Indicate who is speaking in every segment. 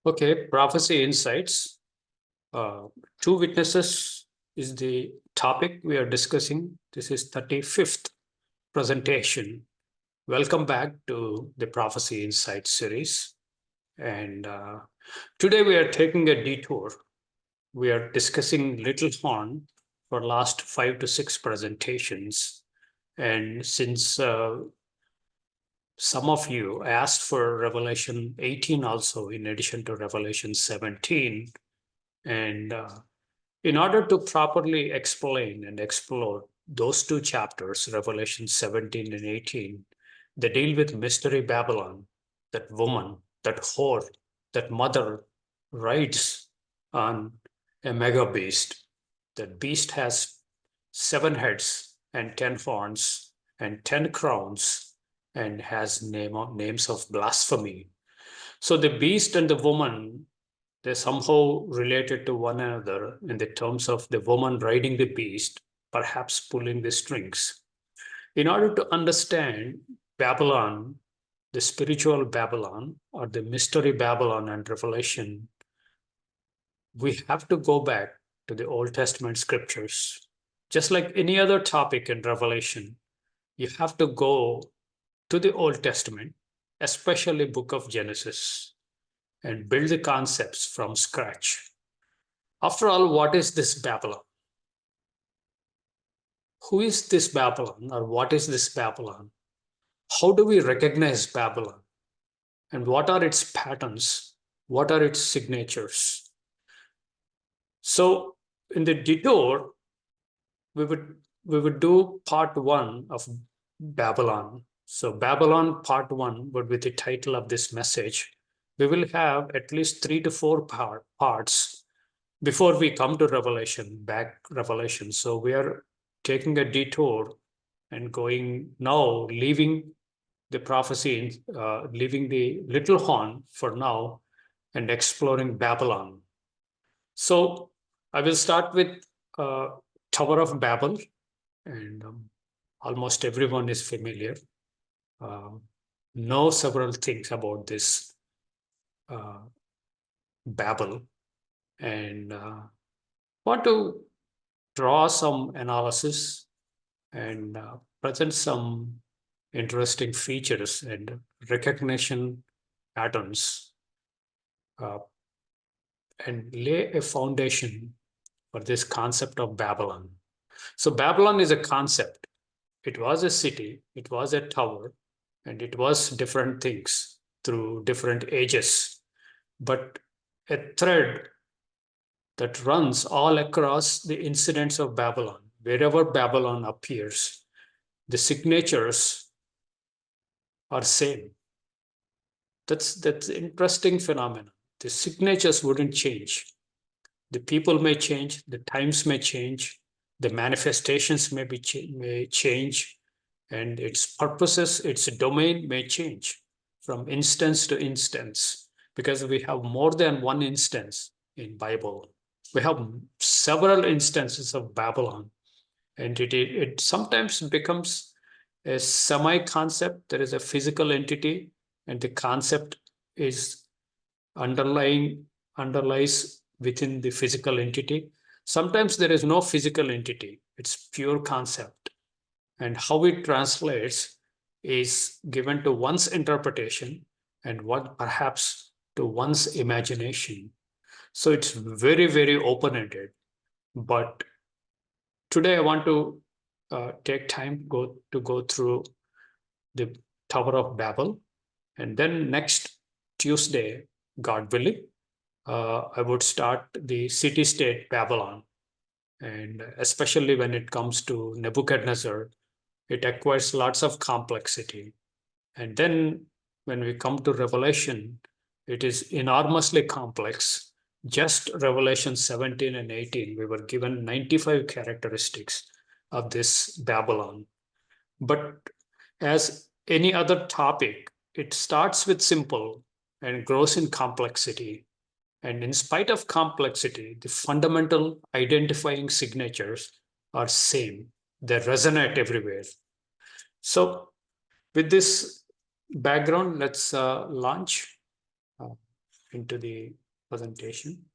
Speaker 1: Okay, prophecy insights. Uh, Two witnesses is the topic we are discussing. This is 35th presentation. Welcome back to the Prophecy Insights series. And today we are taking a detour. We are discussing Little Horn for last 5 to 6 presentations. And since some of you asked for Revelation 18 also, in addition to Revelation 17, and in order to properly explain and explore those two chapters, Revelation 17 and 18, they deal with Mystery Babylon, that woman, that whore, that mother rides on a mega beast. That beast has 7 heads and 10 horns and 10 crowns and has names of blasphemy. So the beast and the woman, they're somehow related to one another in the terms of the woman riding the beast, perhaps pulling the strings. In order to understand Babylon, the spiritual Babylon or the mystery Babylon and Revelation, we have to go back to the Old Testament scriptures. Just like any other topic in Revelation, you have to go to the Old Testament, especially book of Genesis, and build the concepts from scratch. After all, what is this Babylon? Who is this Babylon, or what is this Babylon? How do we recognize Babylon? And what are its patterns? What are its signatures? So in the detour, we would do part one of Babylon. So Babylon part one would be the title of this message. We will have at least 3 to 4 parts before we come to Revelation. So we are taking a detour and going now, leaving the prophecy, leaving the little horn for now and exploring Babylon. So I will start with uh, Tower of Babel, and almost everyone is familiar, uh, know several things about this uh, Babel, and want to draw some analysis and present some interesting features and recognition patterns, uh, and lay a foundation for this concept of Babylon. So Babylon is a concept. It was a city, it was a tower, and it was different things through different ages. But a thread that runs all across the incidents of Babylon, wherever Babylon appears, the signatures are same. That's interesting phenomenon. The signatures wouldn't change. The people may change, the times may change, the manifestations may change, and its purposes, its domain may change from instance to instance, because we have more than one instance in Bible. We have several instances of Babylon, and it sometimes becomes a semi-concept. There is a physical entity, and the concept is underlies within the physical entity. Sometimes there is no physical entity, it's pure concept. And how it translates is given to one's interpretation and what perhaps to one's imagination. So it's very, very open-ended. But today I want to take time to go through the Tower of Babel, and then next Tuesday, God willing, I would start the city-state Babylon. And especially when it comes to Nebuchadnezzar, it acquires lots of complexity. And then when we come to Revelation, it is enormously complex. Just Revelation 17 and 18, we were given 95 characteristics of this Babylon. But as any other topic, it starts with simple and grows in complexity. And in spite of complexity, the fundamental identifying signatures are same. They resonate everywhere. So with this background, let's launch. Uh, into the presentation.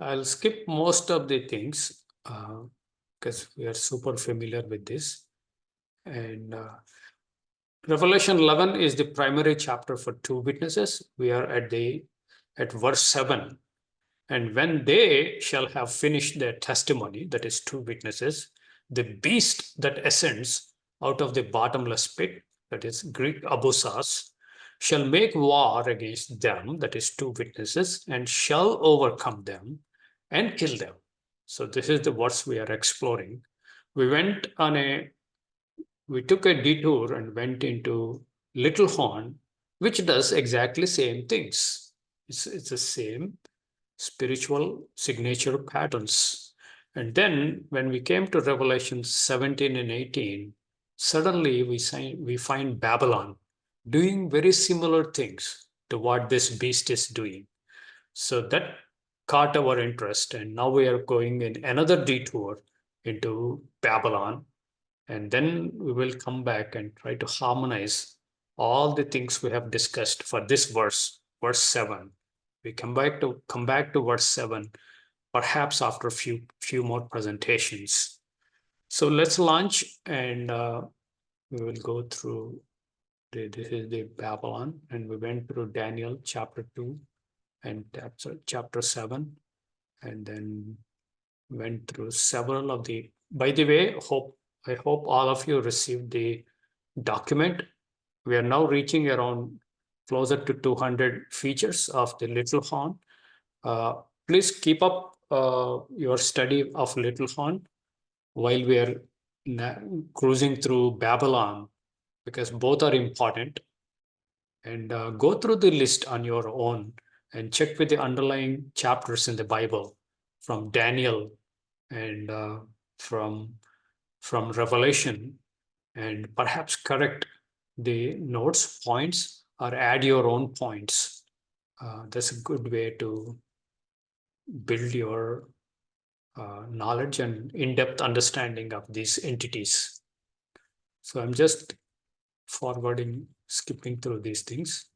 Speaker 1: I'll skip most of the things because we are super familiar with this. And Revelation 11 is the primary chapter for two witnesses. We are at verse 7. And when they shall have finished their testimony, that is two witnesses, the beast that ascends out of the bottomless pit, that is Greek abosas, shall make war against them, that is two witnesses, and shall overcome them and kill them. So this is the verse we are exploring. We took a detour and went into Little Horn, which does exactly same things. It's the same spiritual signature patterns. And then when we came to Revelation 17 and 18, suddenly we find Babylon doing very similar things to what this beast is doing. So that caught our interest. And now we are going in another detour into Babylon. And then we will come back and try to harmonize all the things we have discussed for this verse 7. We come back to verse 7, perhaps after a few more presentations. So let's launch, and we will go through this is the Babylon, and we went through Daniel chapter 2 and chapter 7, and then went through several of the. By the way, I hope all of you received the document. We are now reaching around closer to 200 features of the Little Horn. Please keep up your study of Little Horn while we are cruising through Babylon, because both are important. And go through the list on your own and check with the underlying chapters in the Bible from Daniel and from Revelation, and perhaps correct the notes, points, or add your own points. That's a good way to build your knowledge and in-depth understanding of these entities. So I'm just skipping through these things.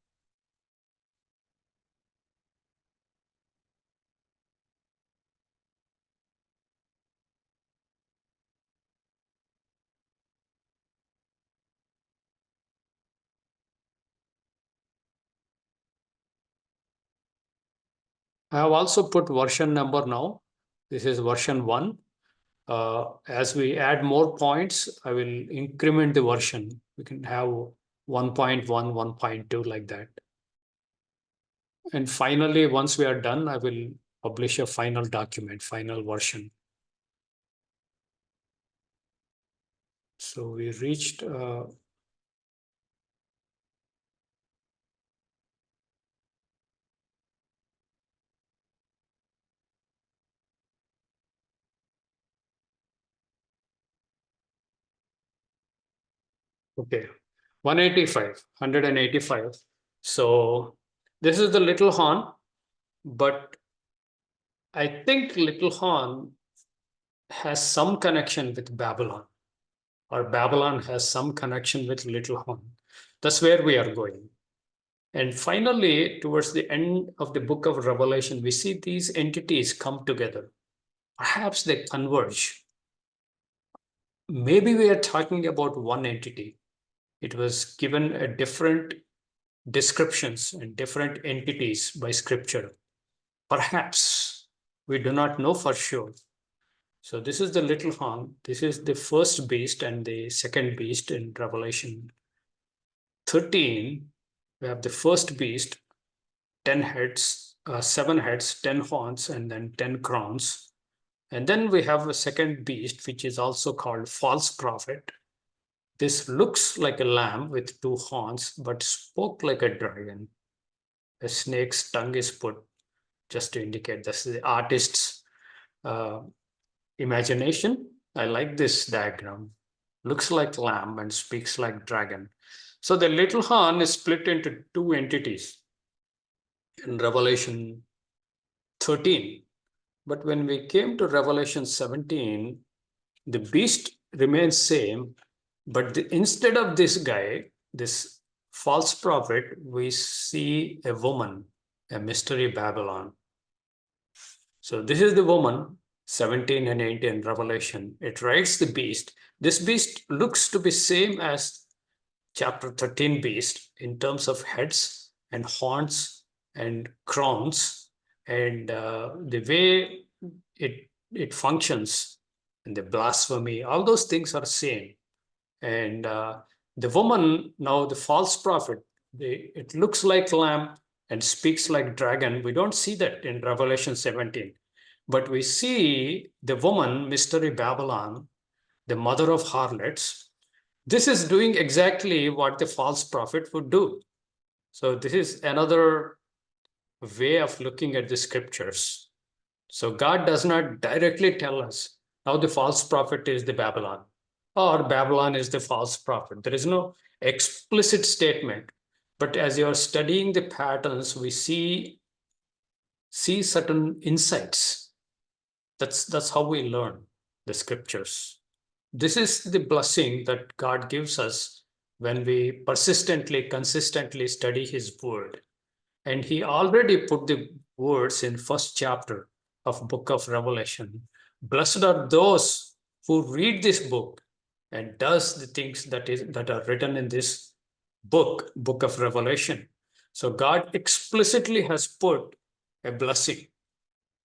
Speaker 1: I have also put version number now. This is version 1. As we add more points, I will increment the version. We can have 1.1, 1.2 like that. And finally, once we are done, I will publish a final document, final version. So we reached okay, 185. So this is the Little Horn, but I think Little Horn has some connection with Babylon, or Babylon has some connection with Little Horn. That's where we are going. And finally, towards the end of the book of Revelation, we see these entities come together. Perhaps they converge. Maybe we are talking about one entity. It was given a different descriptions and different entities by scripture. Perhaps we do not know for sure. So this is the Little Horn. This is the first beast and the second beast in Revelation 13. We have the first beast, 10 heads, 7 heads, 10 horns, and then 10 crowns. And then we have a second beast, which is also called false prophet. This looks like a lamb with 2 horns, but spoke like a dragon. A snake's tongue is put just to indicate this is the artist's imagination. I like this diagram. Looks like lamb and speaks like dragon. So the Little Horn is split into 2 entities in Revelation 13. But when we came to Revelation 17, the beast remains same, But instead of this guy, this false prophet, we see a woman, a mystery Babylon. So this is the woman, 17 and 18 Revelation. It rides the beast. This beast looks to be same as chapter 13 beast in terms of heads and horns and crowns, and the way it functions, and the blasphemy, all those things are same. And the woman, now the false prophet, it looks like lamb and speaks like dragon. We don't see that in Revelation 17, but we see the woman, mystery Babylon, the mother of harlots. This is doing exactly what the false prophet would do. So this is another way of looking at the scriptures. So God does not directly tell us how the false prophet is the Babylon, or Babylon is the false prophet. There is no explicit statement. But as you are studying the patterns, we see certain insights. That's how we learn the scriptures. This is the blessing that God gives us when we persistently, consistently study his word. And he already put the words in first chapter of book of Revelation. Blessed are those who read this book and does the things that are written in this book of Revelation. So God explicitly has put a blessing,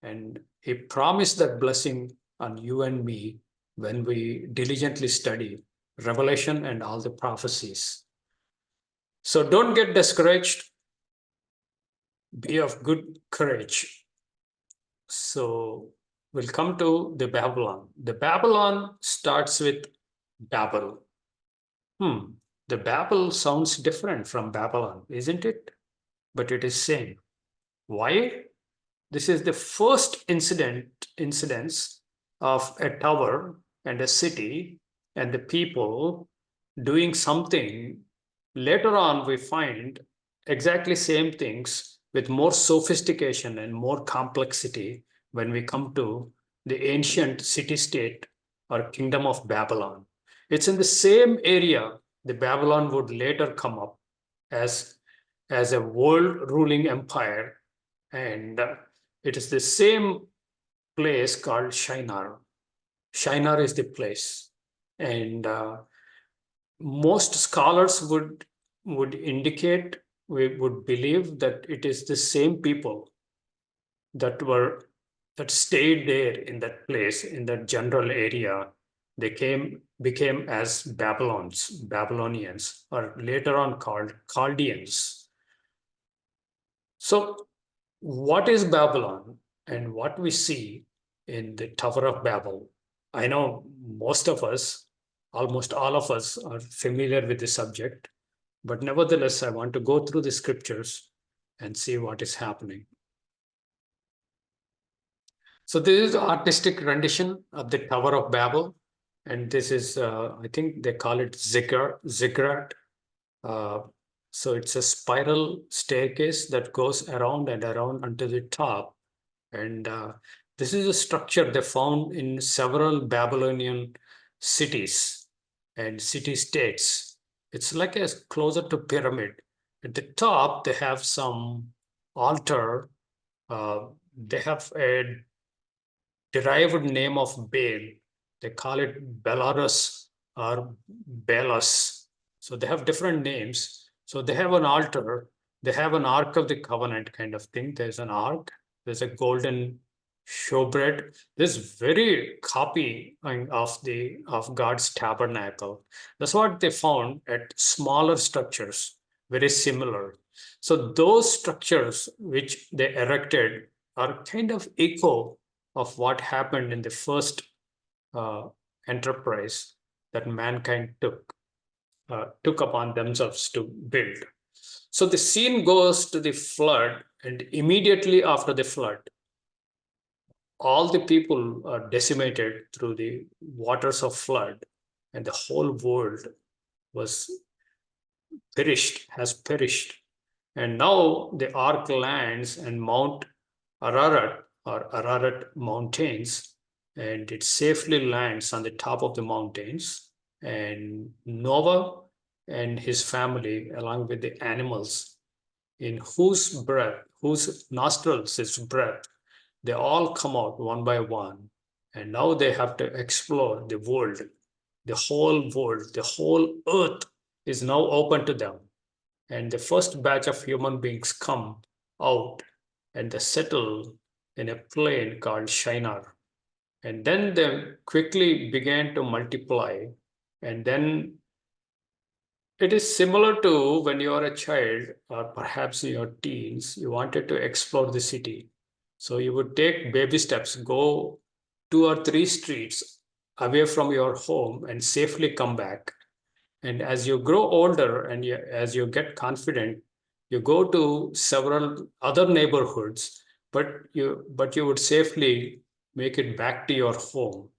Speaker 1: and he promised that blessing on you and me when we diligently study Revelation and all the prophecies. So don't get discouraged. Be of good courage. So we'll come to the Babylon. The Babylon starts with Babel. The Babel sounds different from Babylon, isn't it? But it is same. Why? This is the first incidence of a tower and a city and the people doing something. Later on, we find exactly same things with more sophistication and more complexity when we come to the ancient city-state or kingdom of Babylon. It's in the same area the Babylon would later come up as a world ruling empire, and it is the same place called Shinar. Shinar is the place, and most scholars would indicate, we would believe that it is the same people that stayed there in that place, in that general area. They became as Babylonians, or later on called Chaldeans. So what is Babylon and what we see in the Tower of Babel? I know most of us, almost all of us, are familiar with the subject, but nevertheless, I want to go through the scriptures and see what is happening. So this is artistic rendition of the Tower of Babel, and this is, I think they call it ziggurat. So it's a spiral staircase that goes around and around until the top. And this is a structure they found in several Babylonian cities and city-states. It's like a closer to pyramid. At the top, they have some altar. They have a derived name of Baal. They call it Belarus or Belus. So they have different names. So they have an altar. They have an Ark of the Covenant kind of thing. There's an ark. There's a golden showbread. There's very copy of God's tabernacle. That's what they found at smaller structures, very similar. So those structures which they erected are kind of echo of what happened in the first enterprise that mankind took upon themselves to build. So the scene goes to the flood, and immediately after the flood, all the people are decimated through the waters of flood, and the whole world has perished. And now the ark lands and Mount Ararat, or Ararat Mountains, and it safely lands on the top of the mountains. and Noah and his family, along with the animals, in whose nostrils is breath, they all come out one by one. And now they have to explore the world, the whole earth is now open to them. And the first batch of human beings come out and they settle in a plain called Shinar. And then they quickly began to multiply. And then it is similar to when you are a child, or perhaps in your teens, you wanted to explore the city. So you would take baby steps, go 2 or 3 streets away from your home and safely come back. And as you grow older and as you get confident, you go to several other neighborhoods, but you would safely make it back to your home.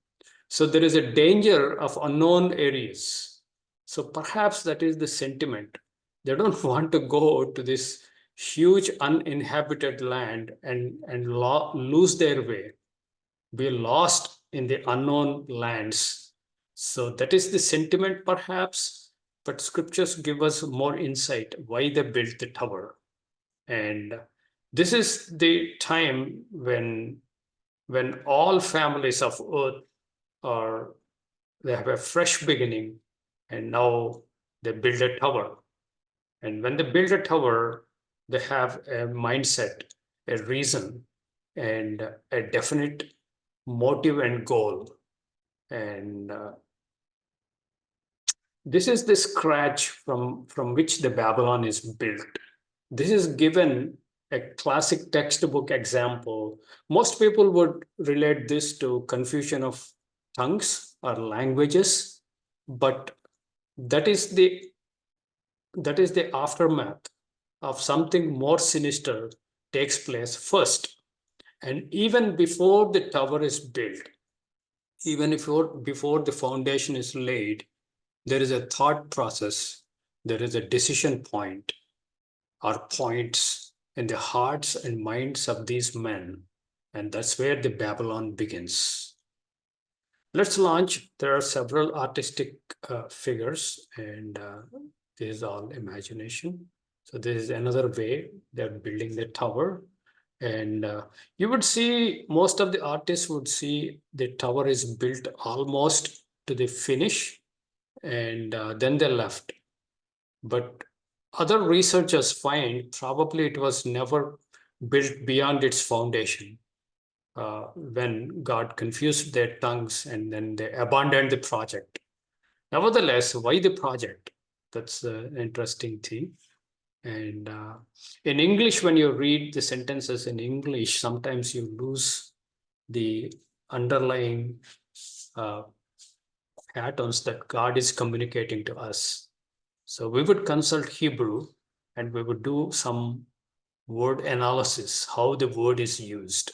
Speaker 1: So there is a danger of unknown areas. So perhaps that is the sentiment. They don't want to go to this huge uninhabited land and lose their way, be lost in the unknown lands. So that is the sentiment, perhaps, but scriptures give us more insight why they built the tower. And this is the time when all families of earth are they have a fresh beginning, and now they build a tower. And when they build a tower, they have a mindset, a reason, and a definite motive and goal. And this is the scratch from which the Babylon is built. This is given a classic textbook example. Most people would relate this to confusion of tongues or languages, but that is the aftermath of something more sinister takes place first. And even before the tower is built, even before the foundation is laid, there is a thought process, there is a decision point or points in the hearts and minds of these men. And that's where the Babylon begins. Let's launch. There are several artistic figures, and this is all imagination. So this is another way they're building the tower. And you would see most of the artists would see the tower is built almost to the finish, and then they left. But other researchers find probably it was never built beyond its foundation when God confused their tongues and then they abandoned the project. Nevertheless, why the project? That's the interesting thing. And in English, when you read the sentences in English, sometimes you lose the underlying patterns that God is communicating to us. So we would consult Hebrew and we would do some word analysis, how the word is used.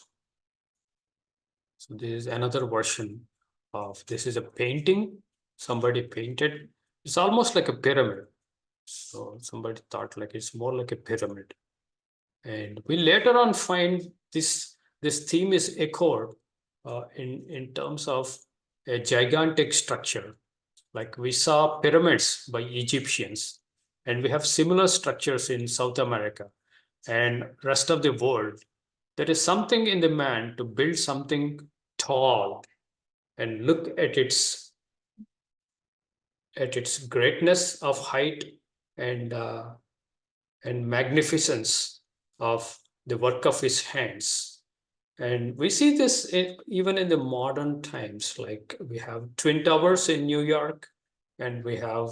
Speaker 1: So this is another version of this is a painting somebody painted. It's almost like a pyramid. So somebody thought like it's more like a pyramid. And we later on find this theme is echoed in terms of a gigantic structure. Like we saw pyramids by Egyptians, and we have similar structures in South America and rest of the world. There is something in the man to build something tall and look at its greatness of height and magnificence of the work of his hands. And we see this even in the modern times, like we have Twin Towers in New York, and we have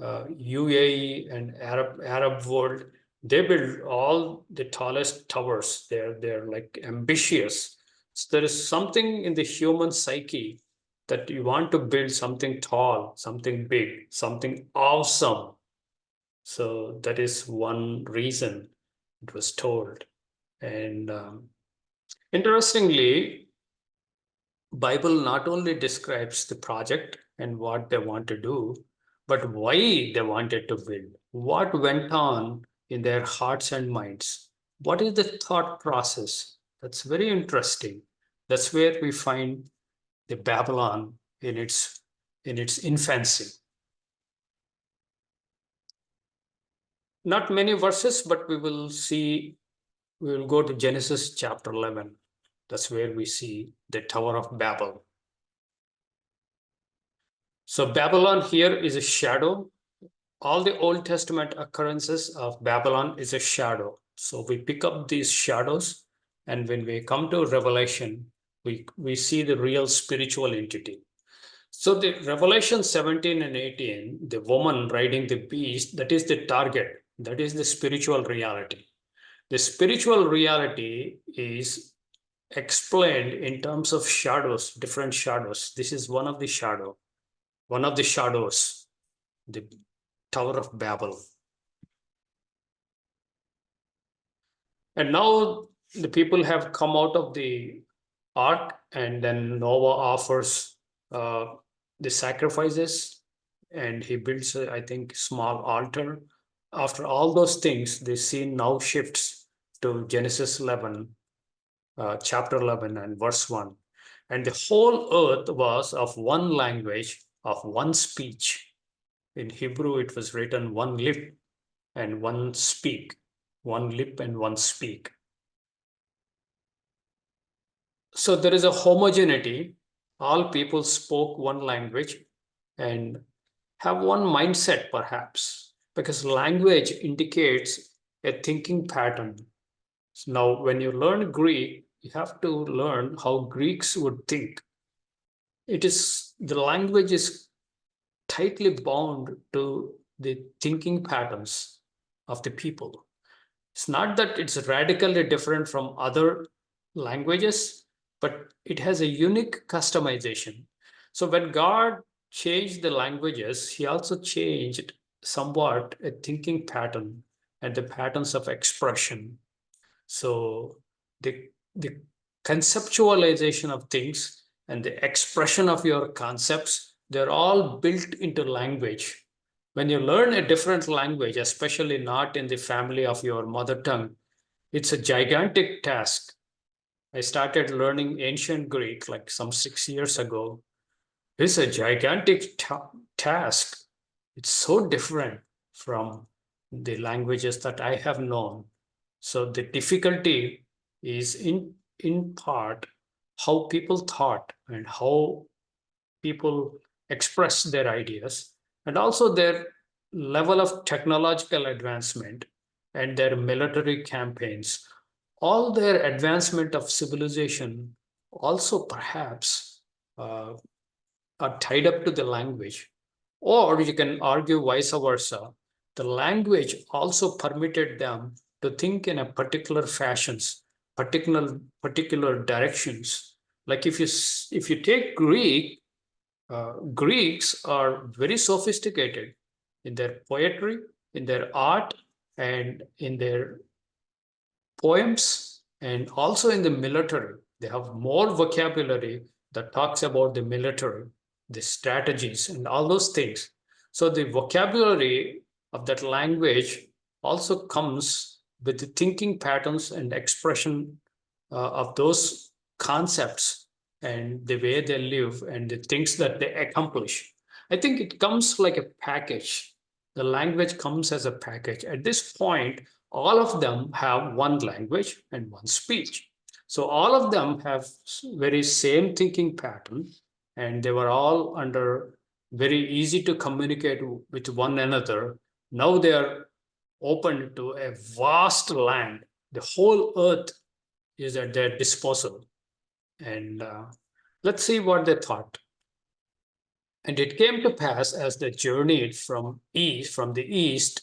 Speaker 1: UAE and Arab world. They build all the tallest towers. They're like ambitious. So there is something in the human psyche that you want to build something tall, something big, something awesome. So that is one reason it was told. And interestingly, Bible not only describes the project and what they want to do, but why they wanted to build, what went on in their hearts and minds. What is the thought process? That's very interesting. That's where we find the Babylon in its in its infancy. Not many verses, but we will go to Genesis chapter 11. That's where we see the Tower of Babel. So Babylon here is a shadow. All the Old Testament occurrences of Babylon is a shadow. So we pick up these shadows, and when we come to Revelation, we see the real spiritual entity. So the Revelation 17 and 18, the woman riding the beast, that is the target. That is the spiritual reality. The spiritual reality is explained in terms of shadows, different shadows. This is one of the shadows, the Tower of Babel. And now the people have come out of the ark, and then Noah offers the sacrifices, and he builds, I think, small altar. After all those things, the scene now shifts to Genesis 11, chapter 11 and verse 1. And the whole earth was of one language, of one speech. In Hebrew, it was written one lip and one speak, one lip and one speak. So there is a homogeneity. All people spoke one language and have one mindset, perhaps, because language indicates a thinking pattern. So now, when you learn Greek, you have to learn how Greeks would think. The language is tightly bound to the thinking patterns of the people. It's not that it's radically different from other languages, but it has a unique customization. So when God changed the languages, he also changed somewhat a thinking pattern and the patterns of expression. So the conceptualization of things and the expression of your concepts, they're all built into language. When you learn a different language, especially not in the family of your mother tongue, it's a gigantic task. I started learning ancient Greek like some 6 years ago. It's a gigantic task. It's so different from the languages that I have known. So the difficulty is in part how people thought and how people express their ideas, and also their level of technological advancement and their military campaigns. All their advancement of civilization also perhaps uh, are tied up to the language. Or you can argue vice versa. The language also permitted them to think in a particular fashions, particular directions. Like if you take Greek, Greeks are very sophisticated in their poetry, in their art, and in their poems, and also in the military. They have more vocabulary that talks about the military, the strategies, and all those things. So the vocabulary of that language also comes with the thinking patterns and expression of those concepts and the way they live and the things that they accomplish. I think it comes like a package. The language comes as a package. At this point, all of them have one language and one speech. So all of them have very same thinking pattern, and they were all under very easy to communicate with one another. Now they are open to a vast land. The whole earth is at their disposal. And let's see what they thought. And it came to pass as they journeyed from the east,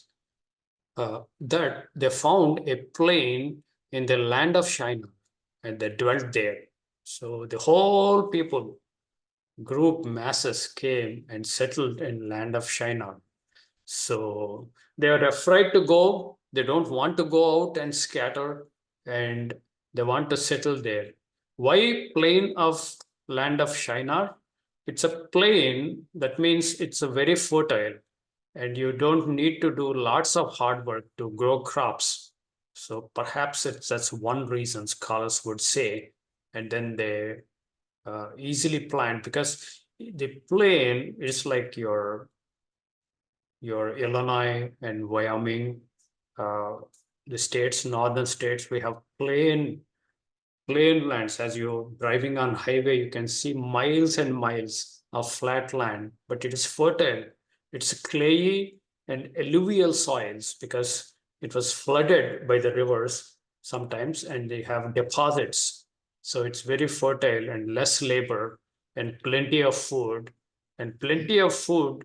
Speaker 1: that they found a plain in the land of Shinar, and they dwelt there. So the whole people, group masses came and settled in land of Shinar. So they are afraid to go. They don't want to go out and scatter, and they want to settle there. Why plain of land of Shinar? It's a plain, that means it's a very fertile, and you don't need to do lots of hard work to grow crops. So perhaps that's one reason scholars would say, and then they easily plant, because the plain is like your Illinois and Wyoming, the states, northern states. We have plain lands. As you're driving on highway, you can see miles and miles of flat land, but it is fertile. It's clayey and alluvial soils because it was flooded by the rivers sometimes, and they have deposits. So it's very fertile and less labor and plenty of food. And plenty of food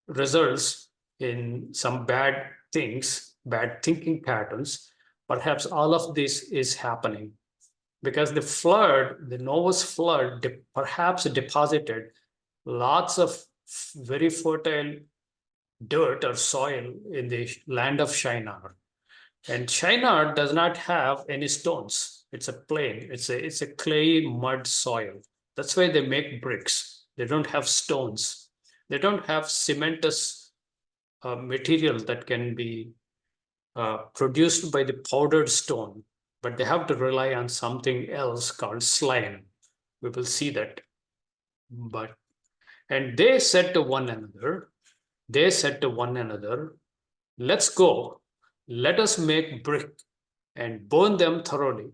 Speaker 1: results in some bad things, bad thinking patterns. Perhaps all of this is happening because the Noah's flood, perhaps deposited lots of very fertile dirt or soil in the land of Shinar. And Shinar does not have any stones. It's a plain. It's a clay mud soil. That's why they make bricks. They don't have stones. They don't have cementous material that can be produced by the powdered stone, but they have to rely on something else called slime. We will see that. And they said to one another, let's go, let us make brick and burn them thoroughly.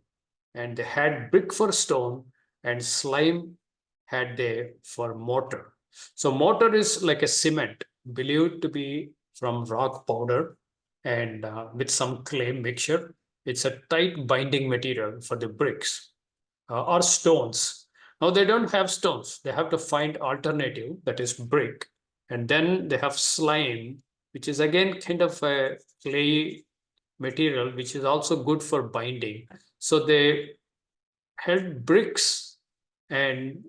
Speaker 1: And they had brick for stone, and slime had they for mortar. So mortar is like a cement, believed to be from rock powder and with some clay mixture. It's a tight binding material for the bricks or stones. Now they don't have stones. They have to find alternative, that is brick. And then they have slime, which is again kind of a clay material, which is also good for binding. So they held bricks and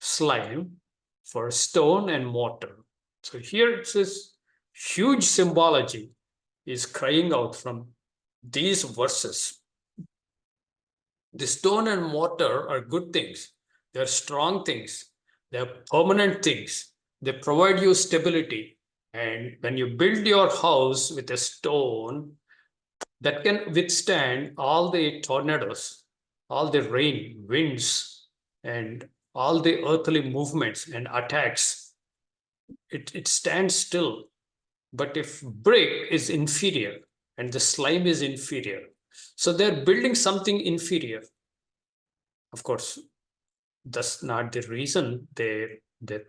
Speaker 1: slime for stone and mortar. So here it says huge symbology is crying out from these verses. The stone and mortar are good things. They're strong things. They're permanent things. They provide you stability. And when you build your house with a stone that can withstand all the tornadoes, all the rain, winds, and all the earthly movements and attacks, it stands still. But if brick is inferior and the slime is inferior, so they're building something inferior. Of course, that's not the reason they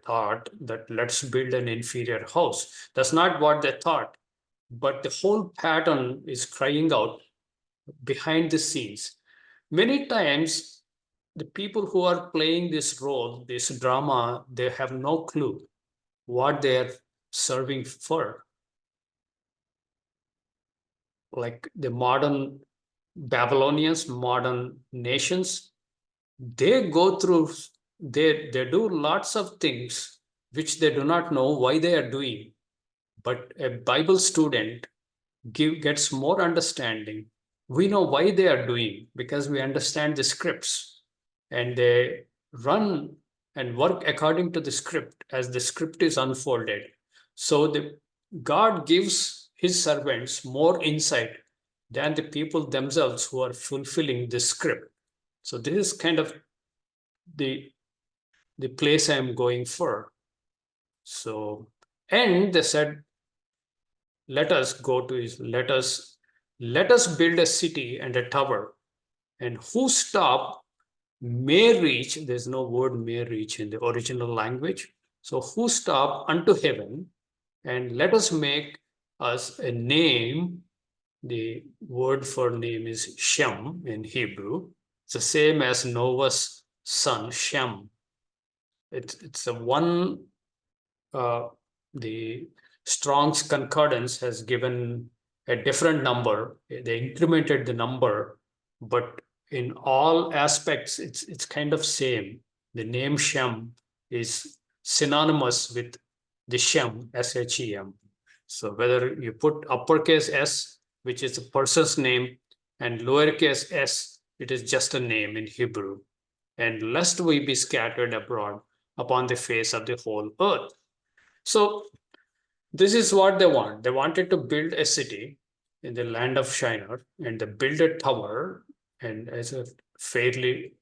Speaker 1: thought that let's build an inferior house. That's not what they thought. But the whole pattern is crying out behind the scenes. Many times, the people who are playing this role, this drama, they have no clue what they're serving for. Like the modern Babylonians, modern nations, they go through, they do lots of things which they do not know why they are doing. But a Bible student gets more understanding. We know why they are doing because we understand the scripts, and they run and work according to the script as the script is unfolded. So God gives his servants more insight than the people themselves who are fulfilling the script. So this is kind of the place I'm going for. So, and they said, let us go to his, let us build a city and a tower, and who stop may reach, there's no word may reach in the original language. So who stop unto heaven, and let us make us a name. The word for name is Shem in Hebrew. It's the same as Noah's son, Shem. It's a one, the Strong's Concordance has given a different number. They incremented the number, but in all aspects, it's kind of same. The name Shem is synonymous with the Shem, S-H-E-M. So whether you put uppercase S, which is a person's name, and lowercase s, it is just a name in Hebrew. And lest we be scattered abroad upon the face of the whole earth. So this is what they want. They wanted to build a city in the land of Shinar, and they built a tower, and as a fairly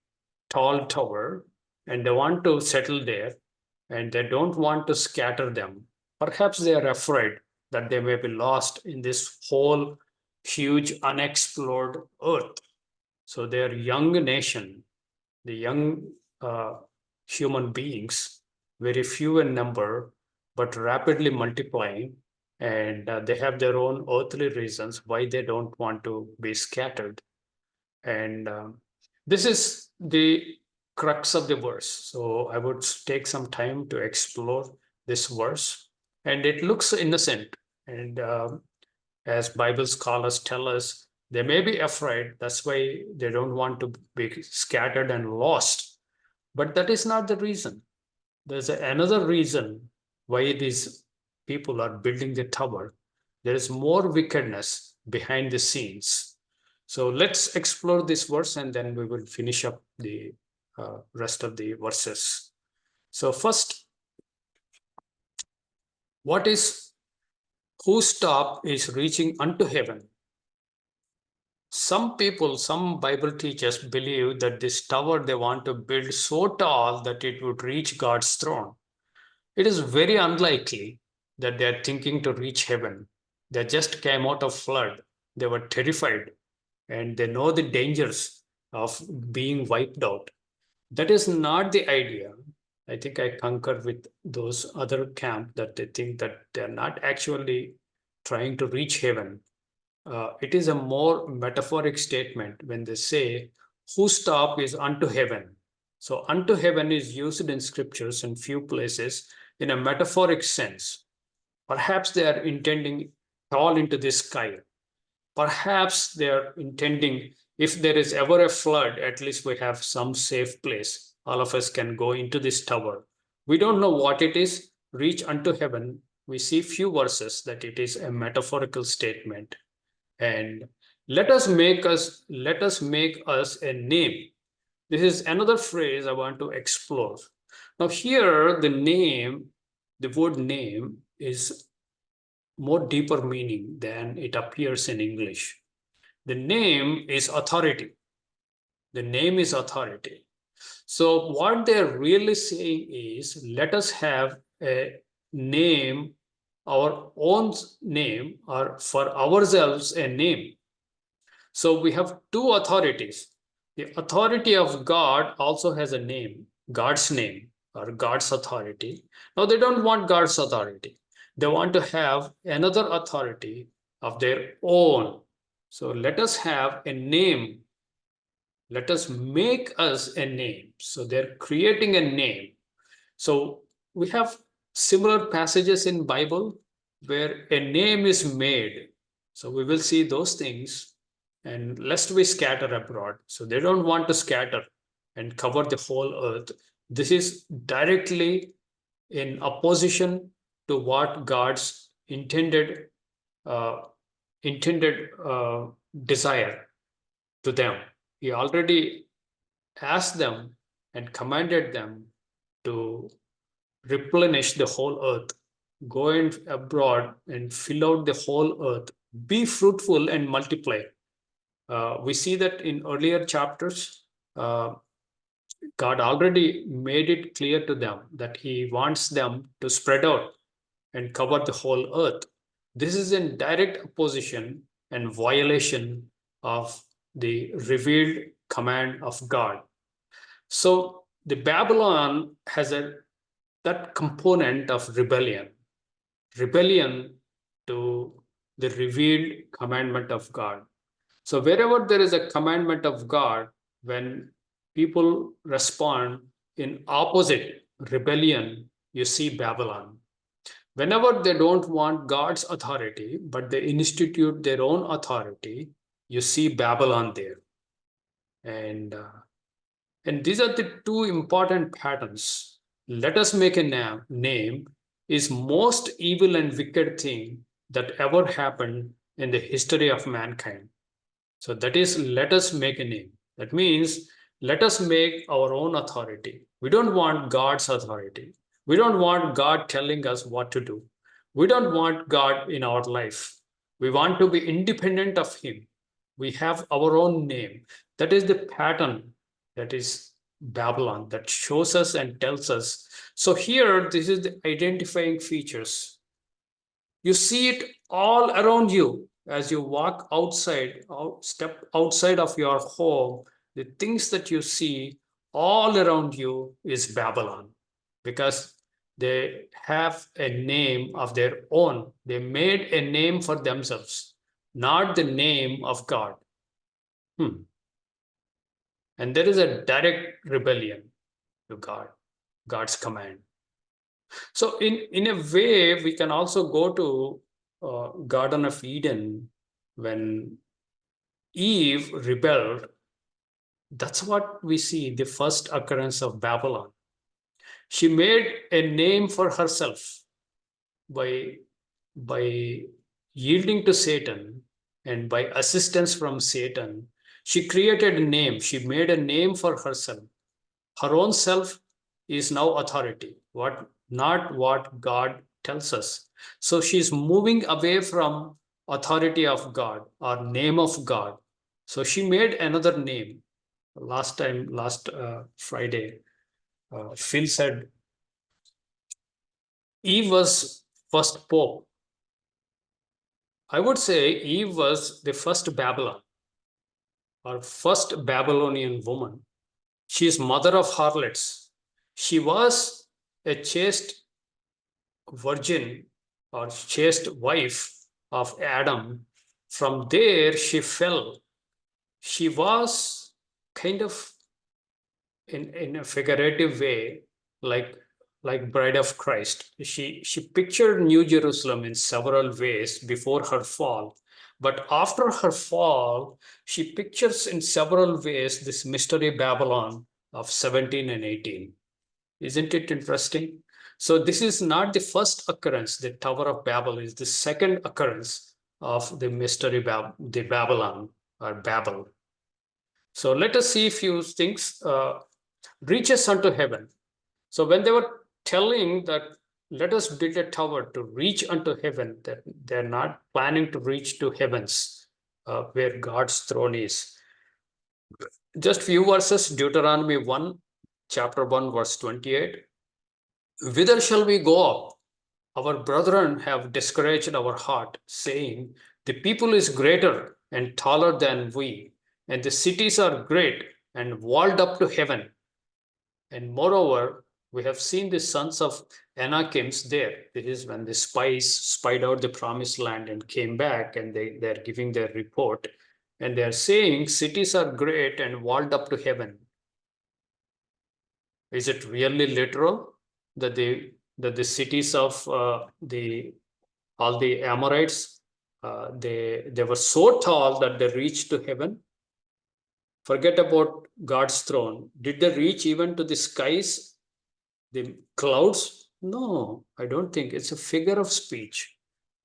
Speaker 1: tall tower, and they want to settle there. and they don't want to scatter them. Perhaps they are afraid that they may be lost in this whole huge unexplored earth. So their young nation, the young uh, human beings, very few in number, but rapidly multiplying, and they have their own earthly reasons why they don't want to be scattered. And this is the crux of the verse. So I would take some time to explore this verse. And it looks innocent. And as Bible scholars tell us, they may be afraid. That's why they don't want to be scattered and lost. But that is not the reason. There's another reason why these people are building the tower. There is more wickedness behind the scenes. So let's explore this verse and then we will finish up the rest of the verses. So first, what is whose top is reaching unto heaven? Some people, some Bible teachers believe that this tower they want to build so tall that it would reach God's throne. It is very unlikely that they are thinking to reach heaven. They just came out of flood. They were terrified and they know the dangers of being wiped out. That is not the idea. I think I concur with those other camp that they think that they're not actually trying to reach heaven. It is a more metaphoric statement when they say, whose top is unto heaven. So unto heaven is used in scriptures in few places in a metaphoric sense. Perhaps they are intending tall into the sky. Perhaps they are intending if there is ever a flood, at least we have some safe place. All of us can go into this tower. We don't know what it is. Reach unto heaven. We see few verses that it is a metaphorical statement. And let us make us a name. This is another phrase I want to explore. Now here the word name is more deeper meaning than it appears in English. The name is authority. The name is authority. So what they're really saying is, let us have a name, our own name, or for ourselves a name. So we have two authorities. The authority of God also has a name, God's name or God's authority. Now they don't want God's authority. They want to have another authority of their own. So let us have a name. Let us make us a name. So they're creating a name. So we have similar passages in Bible where a name is made. So we will see those things, and lest we scatter abroad. So they don't want to scatter and cover the whole earth. This is directly in opposition to what God's uh, intended desire to them. He already asked them and commanded them to replenish the whole earth, go abroad and fill out the whole earth, be fruitful and multiply. We see that in earlier chapters, uh, God already made it clear to them that He wants them to spread out and cover the whole earth. This is in direct opposition and violation of the revealed command of God. So the Babylon has that component of rebellion to the revealed commandment of God. So wherever there is a commandment of God, when people respond in opposite rebellion, you see Babylon. Whenever they don't want God's authority, but they institute their own authority, you see Babylon there. And these are the two important patterns. Let us make a name is most evil and wicked thing that ever happened in the history of mankind. So that is, let us make a name. That means let us make our own authority. We don't want God's authority. We don't want God telling us what to do. We don't want God in our life. We want to be independent of Him. We have our own name. That is the pattern that is Babylon that shows us and tells us. So here, this is the identifying features. You see it all around you as you walk outside, step outside of your home. The things that you see all around you is Babylon, because they have a name of their own. They made a name for themselves, not the name of God. And there is a direct rebellion to God's command. So in a way, we can also go to Garden of Eden when Eve rebelled. That's what we see, the first occurrence of Babylon. She made a name for herself by yielding to Satan and by assistance from Satan. She created a name. She made a name for herself. Her own self is now authority, not what God tells us. So she's moving away from authority of God or name of God. So she made another name. Last Friday, Phil said Eve was first pope. I would say Eve was the first Babylon, or first Babylonian woman. She is mother of harlots. She was a chaste virgin or chaste wife of Adam. From there, she fell. She was kind of, in a figurative way, like bride of Christ. She pictured New Jerusalem in several ways before her fall. But after her fall, she pictures in several ways this mystery Babylon of 17 and 18. Isn't it interesting? So this is not the first occurrence. The Tower of Babel is the second occurrence of the mystery the Babylon or Babel. So let us see a few things. Reaches unto heaven. So when they were telling that let us build a tower to reach unto heaven, that they're not planning to reach to heavens where God's throne is. Just few verses, Deuteronomy 1, chapter 1, verse 28. Whither shall we go up? Our brethren have discouraged our heart, saying, the people is greater and taller than we, and the cities are great and walled up to heaven. And moreover, we have seen the sons of Anakims there. This is when the spies spied out the promised land and came back, and they're giving their report. And they're saying cities are great and walled up to heaven. Is it really literal that the cities of all the Amorites, they were so tall that they reached to heaven? Forget about God's throne. Did they reach even to the skies, the clouds? No, I don't think. It's a figure of speech,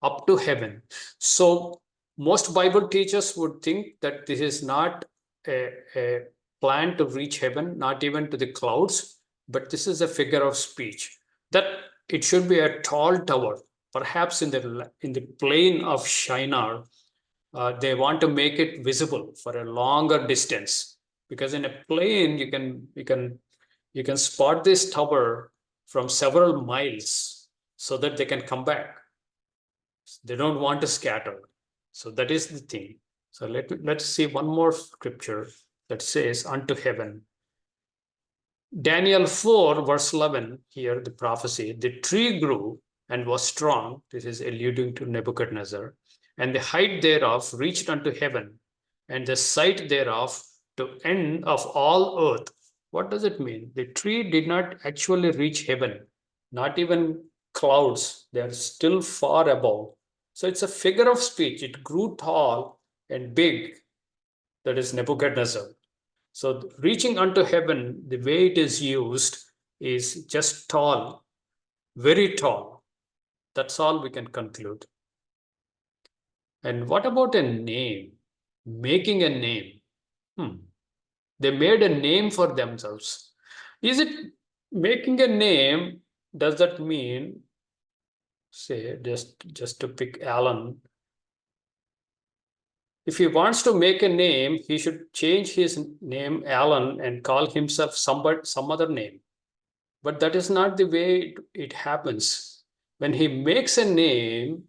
Speaker 1: up to heaven. So most Bible teachers would think that this is not a plan to reach heaven, not even to the clouds, but this is a figure of speech, that it should be a tall tower, perhaps in the plain of Shinar. They want to make it visible for a longer distance, because in a plane you can spot this tower from several miles, so that they can come back. They don't want to scatter. So that is the thing. So let's see one more scripture that says unto heaven. Daniel 4, verse 11, here the prophecy, the tree grew and was strong. This is alluding to Nebuchadnezzar. And the height thereof reached unto heaven, and the sight thereof to end of all earth. What does it mean? The tree did not actually reach heaven, not even clouds. They are still far above. So it's a figure of speech. It grew tall and big. That is Nebuchadnezzar. So reaching unto heaven, the way it is used is just tall, very tall. That's all we can conclude. And what about a name? Making a name. They made a name for themselves. Is it making a name? Does that mean, say, just to pick Alan, If he wants to make a name, he should change his name Alan and call himself some other name. But that is not the way it happens. When he makes a name,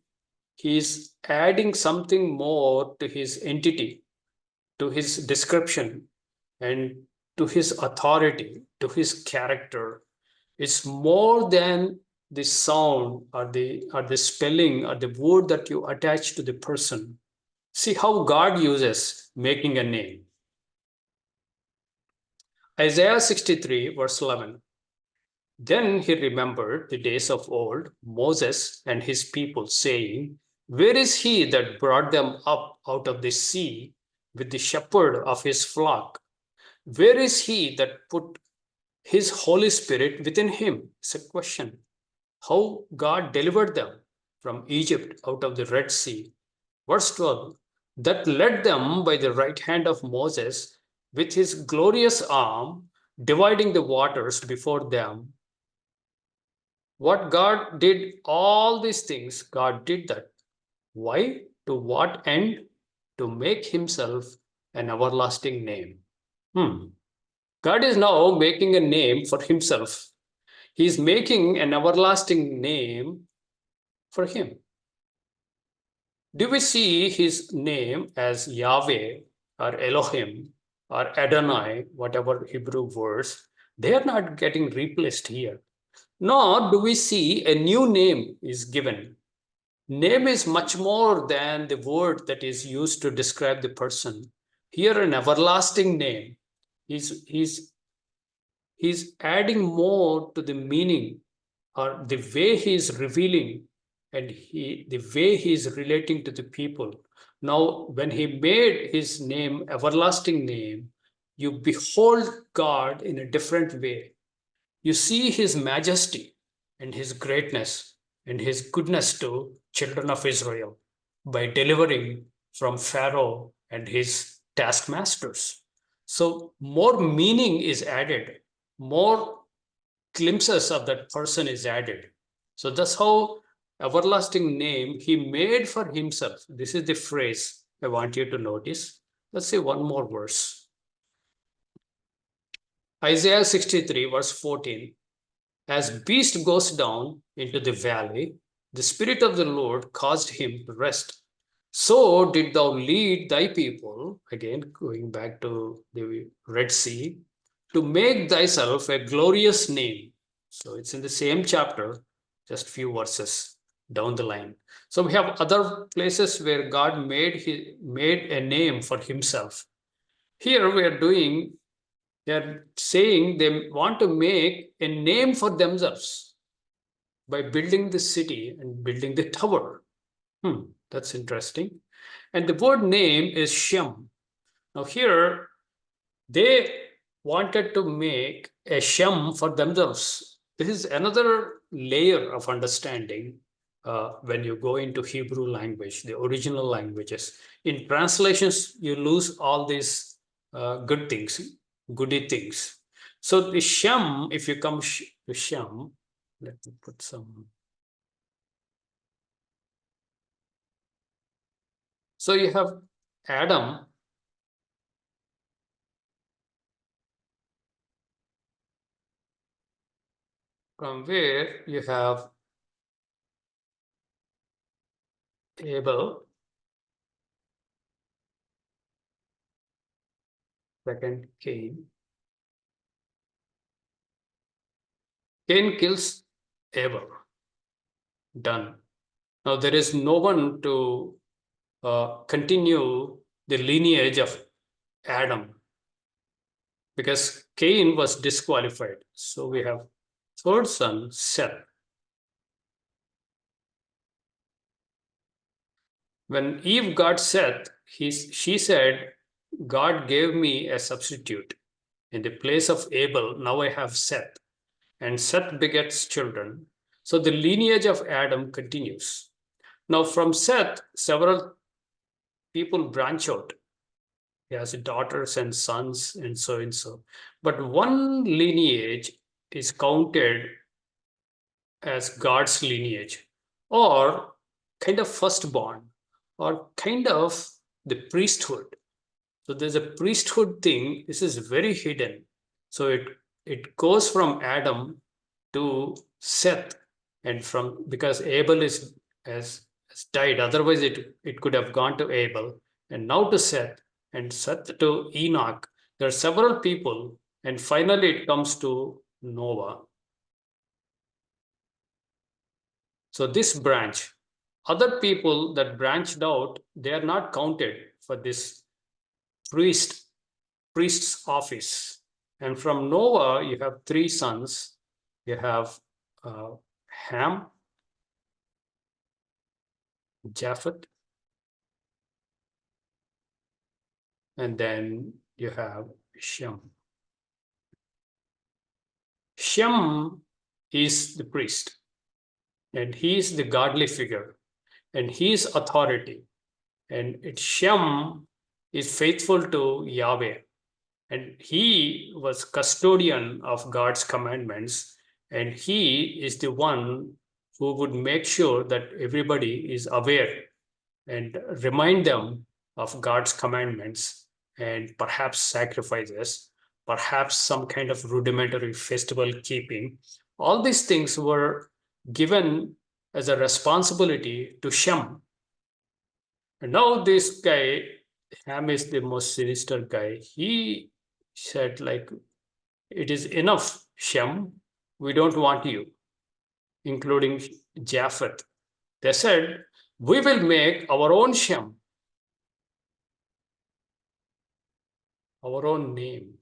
Speaker 1: he's adding something more to his entity, to his description, and to his authority, to his character. It's more than the sound or the spelling or the word that you attach to the person. See how God uses making a name. Isaiah 63, verse 11. Then he remembered the days of old, Moses and his people, saying, where is he that brought them up out of the sea with the shepherd of his flock? Where is he that put his Holy Spirit within him? It's a question. How God delivered them from Egypt out of the Red Sea. Verse 12, that led them by the right hand of Moses with his glorious arm, dividing the waters before them. What God did, all these things, God did that. Why? To what end? To make himself an everlasting name. God is now making a name for himself. He's making an everlasting name for him. Do we see his name as Yahweh or Elohim or Adonai, whatever Hebrew words? They are not getting replaced here. Nor do we see a new name is given. Name is much more than the word that is used to describe the person. Here, an everlasting name. He's adding more to the meaning or the way he is revealing and the way he is relating to the people. Now, when he made his name everlasting name, you behold God in a different way. You see his majesty and his greatness and his goodness to children of Israel by delivering from Pharaoh and his taskmasters. So more meaning is added, more glimpses of that person is added. So that's how everlasting name he made for himself. This is the phrase I want you to notice. Let's see one more verse. Isaiah 63, verse 14. As beast goes down into the valley, the Spirit of the Lord caused him to rest. So did thou lead thy people, again going back to the Red Sea, to make thyself a glorious name. So it's in the same chapter, just few verses down the line. So we have other places where God made a name for himself. Here they're saying they want to make a name for themselves by building the city and building the tower. That's interesting. And the word name is Shem. Now here, they wanted to make a Shem for themselves. This is another layer of understanding when you go into Hebrew language, the original languages. In translations, you lose all these good things, goody things. So the Shem, if you come to Shem, let me put some. So you have Adam, from where you have Abel, second Cain. Cain kills Abel. Done. Now there is no one to continue the lineage of Adam because Cain was disqualified. So we have third son, Seth. When Eve got Seth, she said, God gave me a substitute. In the place of Abel, now I have Seth. And Seth begets children. So the lineage of Adam continues. Now from Seth, several people branch out. He has daughters and sons and so and so. But one lineage is counted as God's lineage or kind of firstborn or kind of the priesthood. So there's a priesthood thing. This is very hidden. So it goes from Adam to Seth, and from because Abel has died. Otherwise, it could have gone to Abel, and now to Seth, and Seth to Enoch. There are several people, and finally it comes to Noah. So this branch, other people that branched out, they are not counted for this priest's office. And from Noah, you have three sons. You have Ham, Japheth, and then you have Shem. Shem is the priest, and he is the godly figure, and his authority. And Shem is faithful to Yahweh, and he was custodian of God's commandments, and he is the one who would make sure that everybody is aware and remind them of God's commandments and perhaps sacrifices, perhaps some kind of rudimentary festival keeping. All these things were given as a responsibility to Shem. And now this guy, Ham, is the most sinister guy. He said, like, it is enough, Shem. We don't want you, including Japheth. They said, we will make our own Shem, our own name.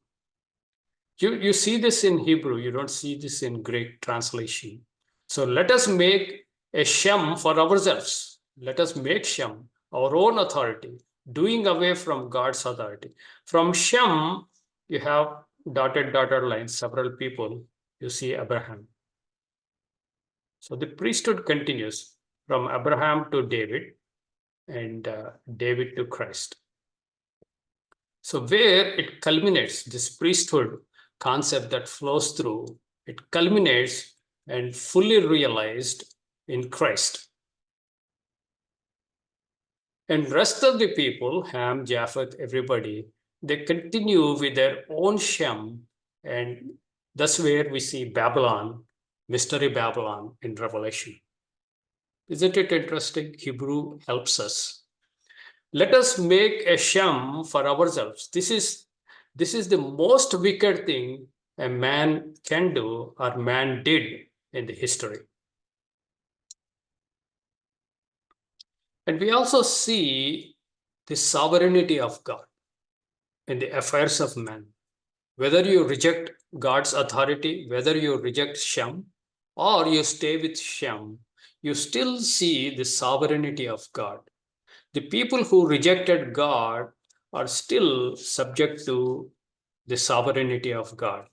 Speaker 1: You see this in Hebrew. You don't see this in Greek translation. So let us make a Shem for ourselves. Let us make Shem our own authority, doing away from God's authority. From Shem, you have dotted lines, several people. You see Abraham. So the priesthood continues from Abraham to David, and David to Christ. So where it culminates, this priesthood concept that flows through, it culminates and fully realized in Christ. And rest of the people, Ham, Japheth, everybody, they continue with their own Shem, and that's where we see Babylon, mystery Babylon in Revelation. Isn't it interesting? Hebrew helps us. Let us make a Shem for ourselves. This is the most wicked thing a man can do or man did in the history. And we also see the sovereignty of God in the affairs of man. Whether you reject God's authority, whether you reject Shem, or you stay with Shem, you still see the sovereignty of God. The people who rejected God are still subject to the sovereignty of God,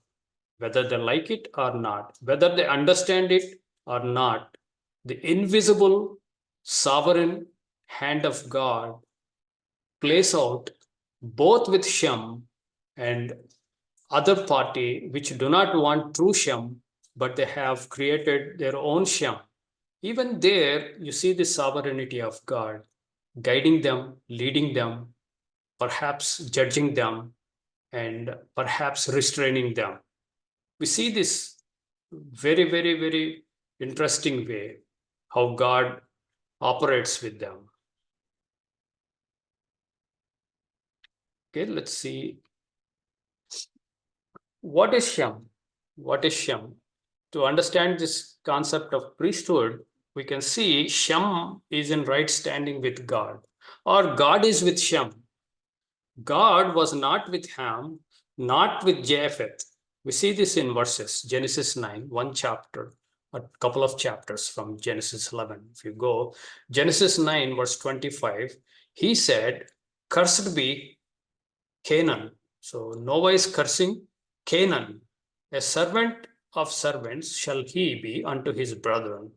Speaker 1: whether they like it or not, whether they understand it or not. The invisible, sovereign hand of God plays out both with Shem and other party which do not want true Shem, but they have created their own Shem. Even there, you see the sovereignty of God, guiding them, leading them, perhaps judging them, and perhaps restraining them. We see this very, very, very interesting way how God operates with them. Okay, let's see. What is Shem? What is Shem? To understand this concept of priesthood, we can see Shem is in right standing with God, or God is with Shem. God was not with Ham, not with Japheth. We see this in verses, Genesis 9, one chapter, a couple of chapters from Genesis 11. If you go, Genesis 9, verse 25, he said, cursed be Canaan. So Noah is cursing Canaan. A servant of servants shall he be unto his brethren.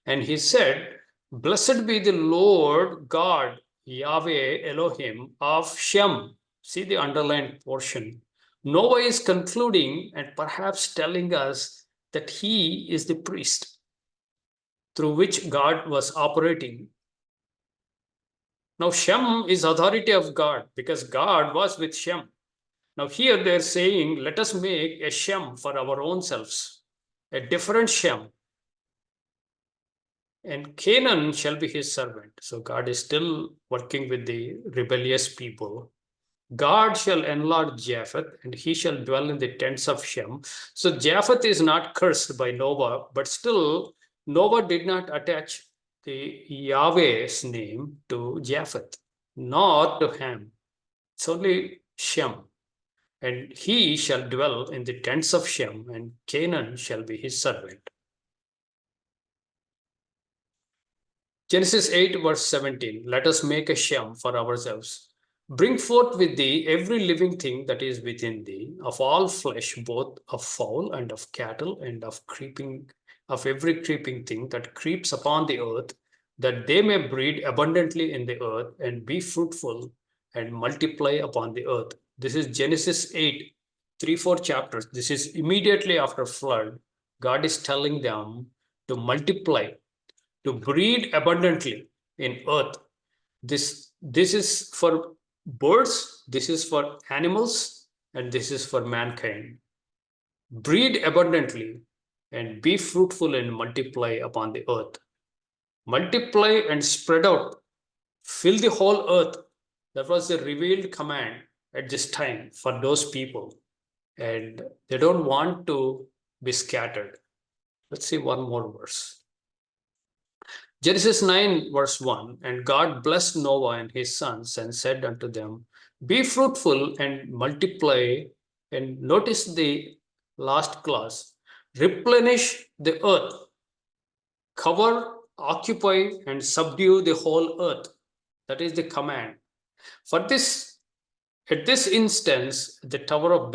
Speaker 1: And he said, blessed be the Lord God, Yahweh Elohim of Shem. See the underlined portion. Noah is concluding and perhaps telling us that he is the priest through which God was operating. Now Shem is authority of God because God was with Shem. Now here they're saying, let us make a Shem for our own selves, a different Shem, and Canaan shall be his servant. So God is still working with the rebellious people. God shall enlarge Japheth, and he shall dwell in the tents of Shem. So Japheth is not cursed by Noah, but still Noah did not attach the Yahweh's name to Japheth, nor to Ham. It's only Shem. And he shall dwell in the tents of Shem, and Canaan shall be his servant. Genesis 8, verse 17. Let us make a Shem for ourselves. Bring forth with thee every living thing that is within thee, of all flesh, both of fowl and of cattle, and of every creeping thing that creeps upon the earth, that they may breed abundantly in the earth, and be fruitful, and multiply upon the earth. This is Genesis 8, 3-4 chapters. This is immediately after flood. God is telling them to multiply, to breed abundantly in earth. This is for birds, this is for animals, and this is for mankind. Breed abundantly and be fruitful and multiply upon the earth. Multiply and spread out, fill the whole earth. That was the revealed command at this time for those people. And they don't want to be scattered. Let's see one more verse. Genesis 9, verse 1, and God blessed Noah and his sons and said unto them, be fruitful and multiply. And notice the last clause, replenish the earth, cover, occupy, and subdue the whole earth. That is the command. For this, at this instance, the Tower of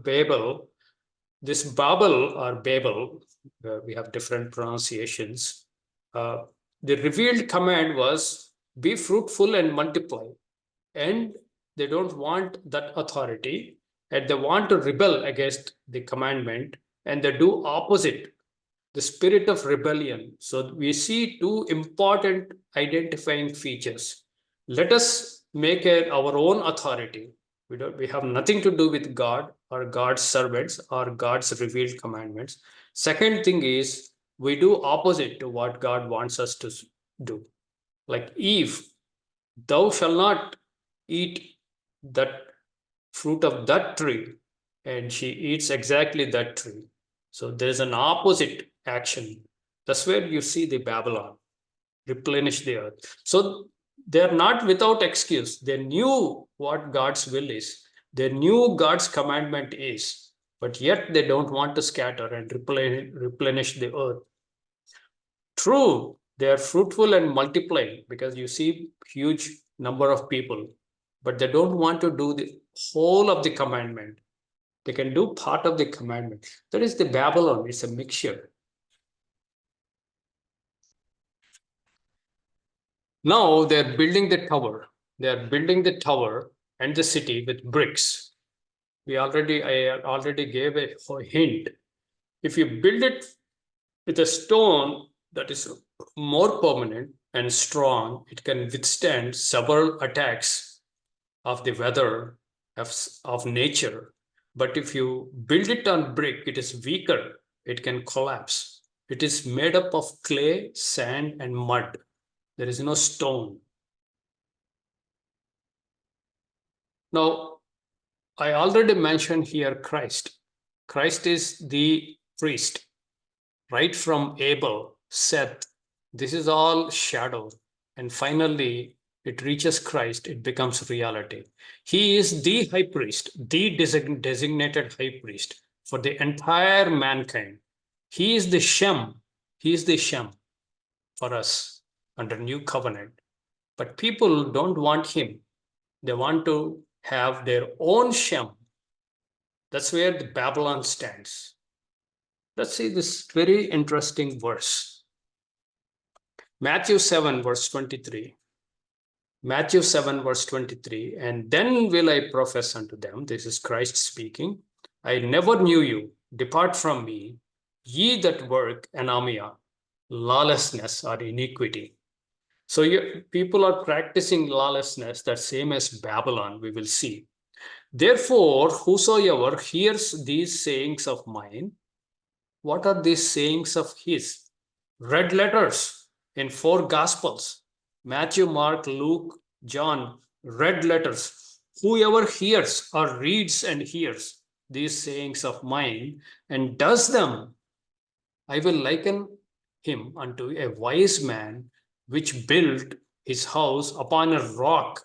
Speaker 1: Babel, this Babel or Babel, we have different pronunciations. The revealed command was be fruitful and multiply. And they don't want that authority, and they want to rebel against the commandment, and they do opposite, the spirit of rebellion. So we see two important identifying features. Let us make our own authority. We have nothing to do with God or God's servants or God's revealed commandments. Second thing is, we do opposite to what God wants us to do. Like Eve, thou shalt not eat that fruit of that tree, and she eats exactly that tree. So there's an opposite action. That's where you see the Babylon replenish the earth. So they're not without excuse. They knew what God's will is. They knew God's commandment is, but yet they don't want to scatter and replenish the earth. True, they are fruitful and multiplying because you see huge number of people, but they don't want to do the whole of the commandment. They can do part of the commandment. That is the Babylon. It's a mixture. Now they're building the tower. They're building the tower and the city with bricks. I already gave a hint. If you build it with a stone that is more permanent and strong, it can withstand several attacks of the weather, of nature. But if you build it on brick, it is weaker. It can collapse. It is made up of clay, sand, and mud. There is no stone. Now, I already mentioned here Christ. Christ is the priest, right from Abel, Seth. This is all shadow. And finally, it reaches Christ, it becomes reality. He is the high priest, the designated high priest for the entire mankind. He is the Shem. He is the Shem for us under new covenant. But people don't want him. They want to have their own Shem. That's where the Babylon stands. Let's see this very interesting verse. Matthew 7, verse 23. Matthew 7, verse 23. And then will I profess unto them, this is Christ speaking, I never knew you. Depart from me, ye that work anomia, lawlessness or iniquity. So people are practicing lawlessness, that same as Babylon, we will see. Therefore, whosoever hears these sayings of mine, what are these sayings of his? Red letters in 4 Gospels: Matthew, Mark, Luke, John, red letters. Whoever hears or reads and hears these sayings of mine and does them, I will liken him unto a wise man which built his house upon a rock.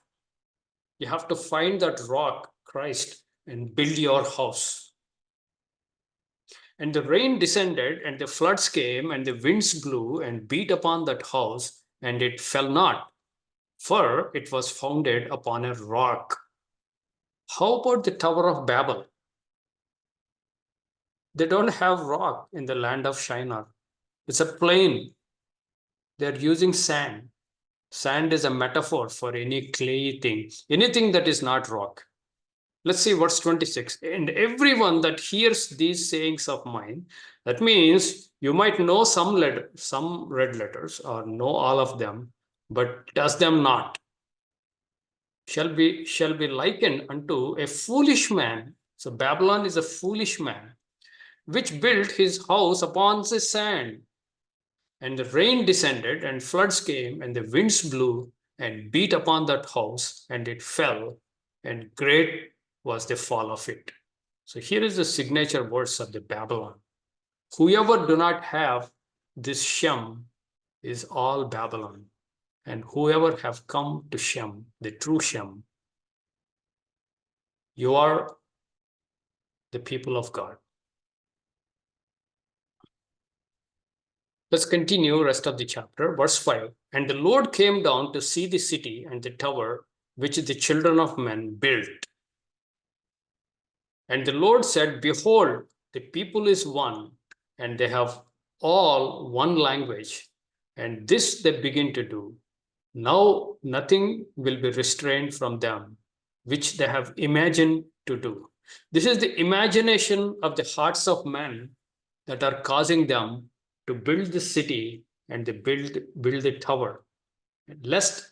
Speaker 1: You have to find that rock, Christ, and build your house. And the rain descended, and the floods came, and the winds blew and beat upon that house, and it fell not, for it was founded upon a rock. How about the Tower of Babel? They don't have rock in the land of Shinar. It's a plain. They're using sand. Sand is a metaphor for any clayey thing, anything that is not rock. Let's see verse 26. And everyone that hears these sayings of mine, that means you might know some red letters or know all of them, but does them not, shall be likened unto a foolish man. So Babylon is a foolish man, which built his house upon the sand. And the rain descended, and floods came, and the winds blew and beat upon that house, and it fell, and great was the fall of it. So here is the signature words of the Babylon. Whoever do not have this Shem is all Babylon. And whoever have come to Shem, the true Shem, you are the people of God. Let's continue rest of the chapter, verse 5. And the Lord came down to see the city and the tower which the children of men built. And the Lord said, behold, the people is one, and they have all one language, and this they begin to do. Now nothing will be restrained from them, which they have imagined to do. This is the imagination of the hearts of men that are causing them to build the city and they build the tower, lest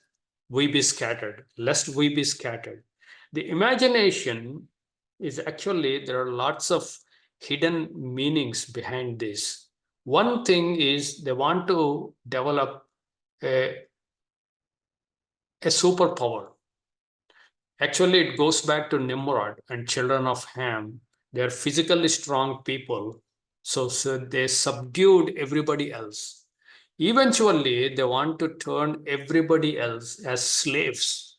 Speaker 1: we be scattered, lest we be scattered. The imagination is actually, there are lots of hidden meanings behind this. One thing is they want to develop a superpower. Actually, it goes back to Nimrod and children of Ham. They are physically strong people, so they subdued everybody else. Eventually, they want to turn everybody else as slaves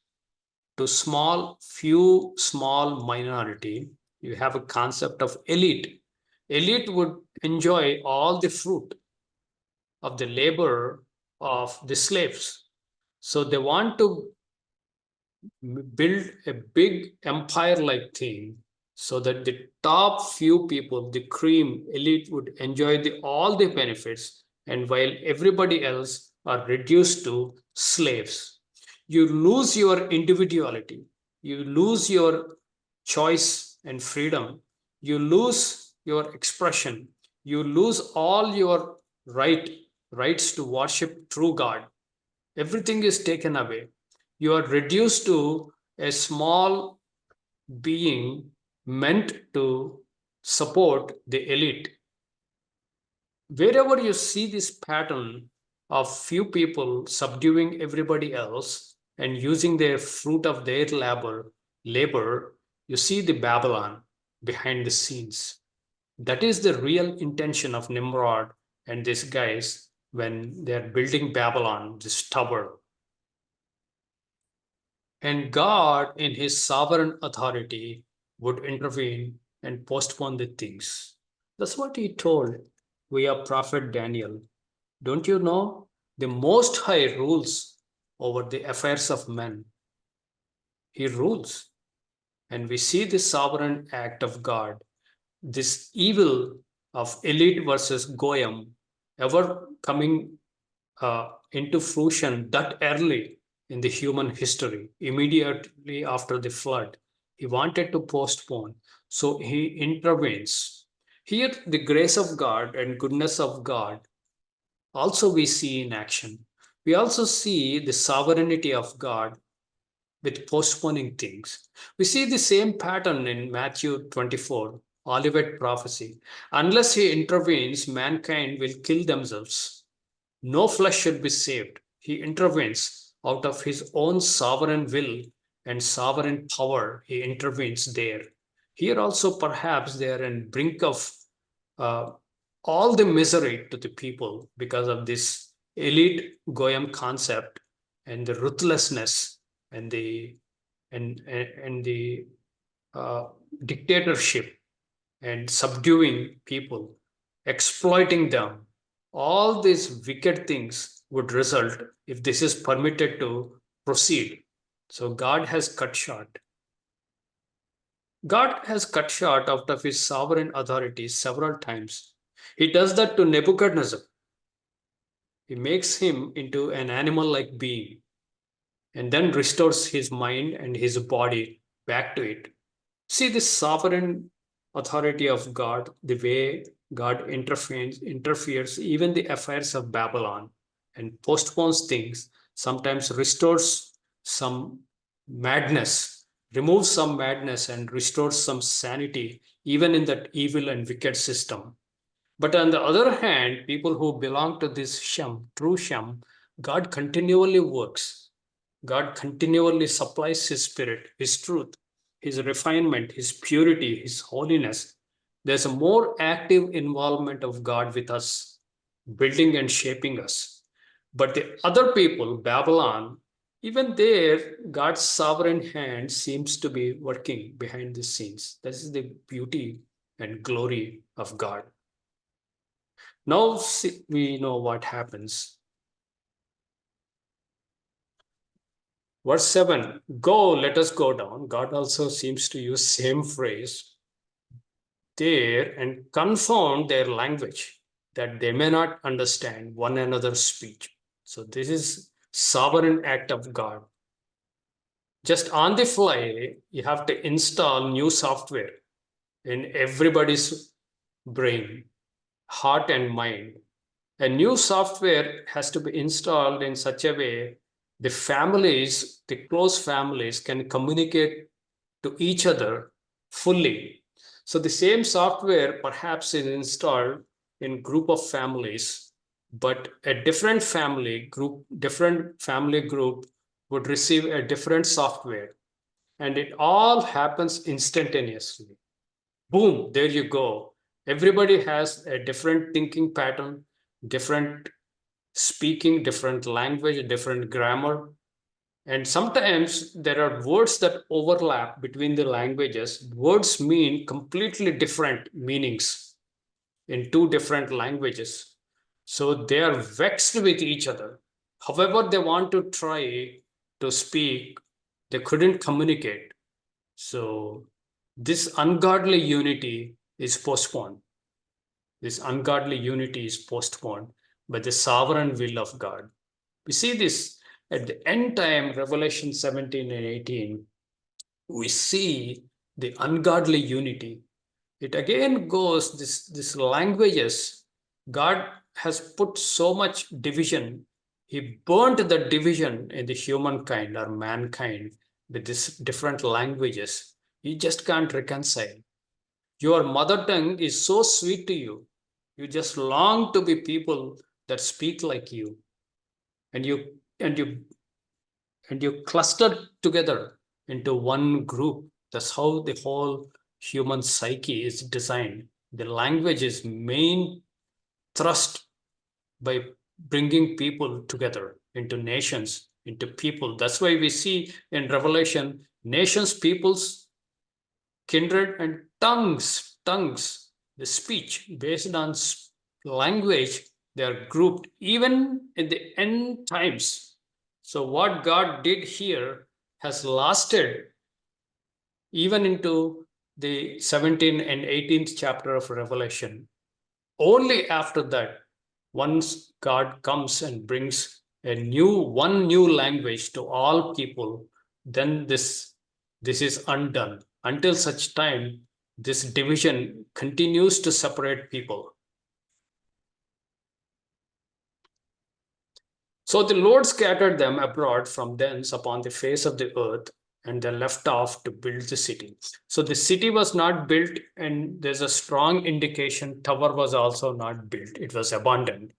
Speaker 1: to few small minority. You have a concept of elite. Elite would enjoy all the fruit of the labor of the slaves. So they want to build a big empire-like thing so that the top few people, the cream elite, would enjoy all the benefits, and while everybody else are reduced to slaves. You lose your individuality, you lose your choice and freedom, you lose your expression, you lose all your rights to worship true God. Everything is taken away. You are reduced to a small being meant to support the elite. Wherever you see this pattern of few people subduing everybody else and using their fruit of their labor, you see the Babylon behind the scenes. That is the real intention of Nimrod and these guys when they're building Babylon, this tower. And God, in his sovereign authority, would intervene and postpone the things. That's what he told via prophet Daniel. Don't you know? The Most High rules over the affairs of men. He rules. And we see the sovereign act of God, this evil of elite versus Goyim, ever coming into fruition that early in the human history, immediately after the flood. He wanted to postpone, so he intervenes. Here, the grace of God and goodness of God also we see in action. We also see the sovereignty of God with postponing things. We see the same pattern in Matthew 24, Olivet prophecy. Unless he intervenes, mankind will kill themselves. No flesh should be saved. He intervenes out of his own sovereign will and sovereign power. He intervenes there. Here also, perhaps they are in brink of uh, all the misery to the people because of this elite goyim concept and the ruthlessness and the uh, dictatorship and subduing people, exploiting them. All these wicked things would result if this is permitted to proceed. So God has cut short. God has cut short out of his sovereign authority several times. He does that to Nebuchadnezzar. He makes him into an animal like being and then restores his mind and his body back to it. See the sovereign authority of God, the way God interferes even the affairs of Babylon and postpones things, sometimes restores some madness, removes some madness and restores some sanity, even in that evil and wicked system. But on the other hand, people who belong to this Shem, true Shem, God continually works. God continually supplies His Spirit, His truth, His refinement, His purity, His holiness. There's a more active involvement of God with us, building and shaping us. But the other people, Babylon, even there, God's sovereign hand seems to be working behind the scenes. This is the beauty and glory of God. Now we know what happens. Verse 7, go, let us go down. God also seems to use same phrase there and confound their language that they may not understand one another's speech. So this is sovereign act of God. Just on the fly, you have to install new software in everybody's brain, heart and mind. A new software has to be installed in such a way the families, the close families, can communicate to each other fully. So the same software perhaps is installed in group of families, but a different family group would receive a different software, and it all happens instantaneously. Boom, there you go. Everybody has a different thinking pattern, different speaking, different language, different grammar. And sometimes there are words that overlap between the languages. Words mean completely different meanings in two different languages. So they are vexed with each other. However, they want to try to speak, they couldn't communicate. So this ungodly unity is postponed. This ungodly unity is postponed by the sovereign will of God. We see this at the end time, Revelation 17 and 18. We see the ungodly unity. It again goes, this languages. God has put so much division. He burnt the division in the humankind or mankind with these different languages. You just can't reconcile. Your mother tongue is so sweet to you. You just long to be people that speak like you. And you cluster together into one group. That's how the whole human psyche is designed. The language is main thrust by bringing people together into nations, into people. That's why we see in Revelation nations, peoples, kindred, and tongues, the speech based on language, they are grouped even in the end times. So what God did here has lasted even into the 17th and 18th chapter of Revelation. Only after that, once God comes and brings one new language to all people, then this is undone. Until such time, this division continues to separate people. So the Lord scattered them abroad from thence upon the face of the earth, and they left off to build the city. So the city was not built, and there's a strong indication tower was also not built. It was abandoned.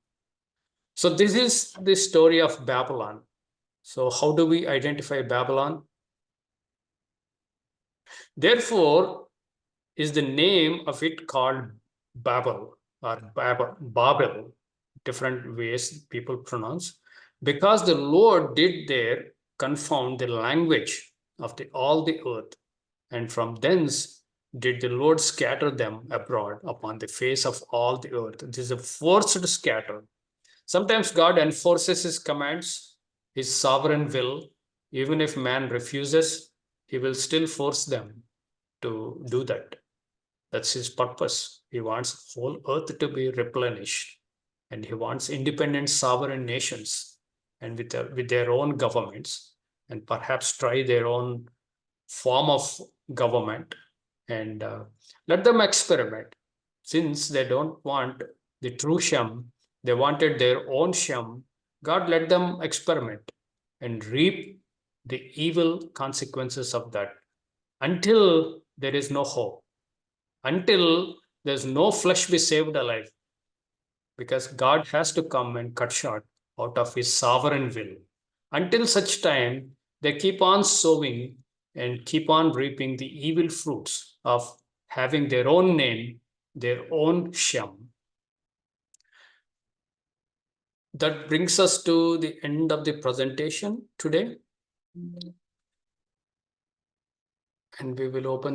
Speaker 1: So this is the story of Babylon. So how do we identify Babylon? Therefore, is the name of it called Babel or Babel, different ways people pronounce, because the Lord did there confound the language of all the earth, and from thence did the Lord scatter them abroad upon the face of all the earth. This is a forced scatter. Sometimes God enforces his commands, his sovereign will. Even if man refuses, he will still force them to do that. That's his purpose. He wants whole earth to be replenished, and he wants independent sovereign nations, and with their own governments, and perhaps try their own form of government, and let them experiment. Since they don't want the true Shem, they wanted their own Shem. God let them experiment and reap the evil consequences of that until there is no hope, until there's no flesh be saved alive, because God has to come and cut short out of his sovereign will. Until such time, they keep on sowing and keep on reaping the evil fruits of having their own name, their own Shem. That brings us to the end of the presentation today. And we will open